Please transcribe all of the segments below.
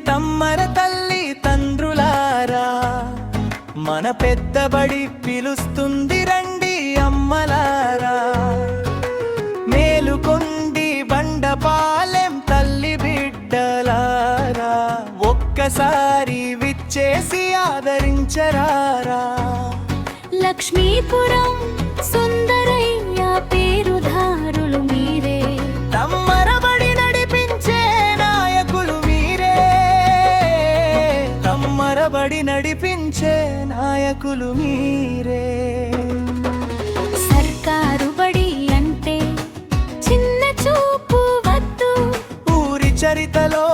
తమ్మర తల్లి తండ్రులారా, మన పెద్దబడి పిలుస్తుంది రండి అమ్మలారా. మేలుకొండి బండపాలెం తల్లి బిడ్డలారా, ఒక్కసారి విచ్చేసి ఆదరించరారా. లక్ష్మీపురం సుందరయ్య పేరుదారులు మీరే, తమ్మరబడి నడిపించే నాయకులు మీరే, తమ్మరబడి నడిపించే నాయకులు మీరే. సర్కారు బడి అంటే చిన్న చూపు వద్దు, ఊరి చరితలో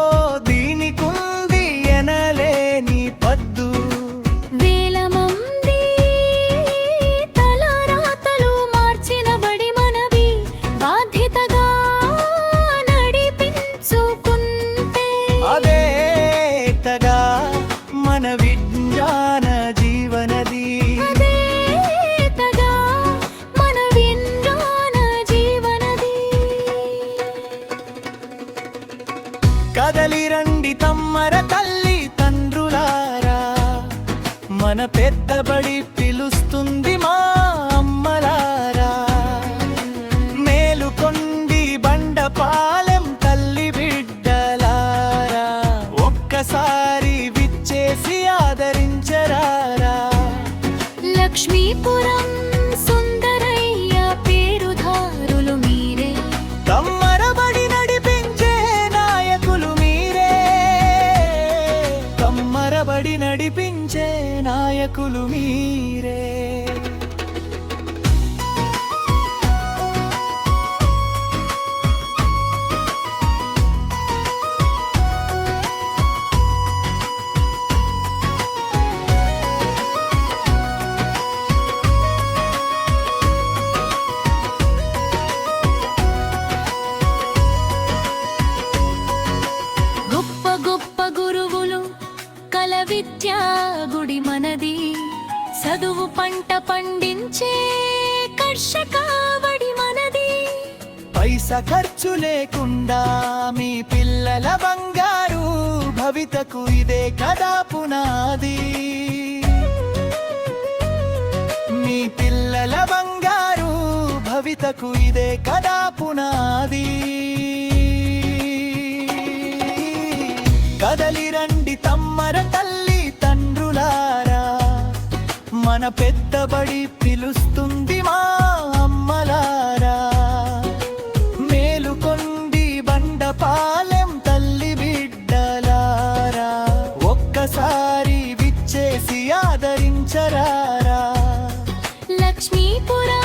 దీనికుంది ఎనలేని పద్దు. వేల మంది తలరాతలు మార్చిన బడి మనవి, బాధ్యతగా నడిపించుకుంటే అదేతగా మన విజ్ఞాన జీవనది, అదేతగా మన విజ్ఞాన జీవనది. కదలి రండి తమ్మర తల్లి తండ్రులారా, మన పెద్దబడి పిలుస్తుంది మా అమ్మలారా. మేలుకొండి బండపాలెం తల్లి బిడ్డలారా, ఒక్కసారి విచ్చేసి ఆదరించరారా. లక్ష్మీపురం సుందరయ్య పేరుదారులు మీరే, తమ్మరబడి నడిపించే నాయకులు మీరే, తమ్మరబడి నడిపించే నాయకులు మీరే. గొప్ప గొప్ప గురువులు కల విద్యా గుడి మనది, చదువు పంట పండించే కర్షక బడి మనది. పైసా ఖర్చు లేకుండా మీ పిల్లల బంగారు భవితకు ఇదే కదా పునాది. మీ పిల్లల బంగారు భవితకు ఇదే కదా పునాది. కదలి రండి తమ్మర తల్లి తండ్రులారా, మన పెద్దబడి పిలుస్తుంది మా అమ్మలారా. మేలుకొండి బండపాలెం తల్లి బిడ్డలారా, ఒక్కసారి విచ్చేసి ఆదరించరారా. లక్ష్మీపురం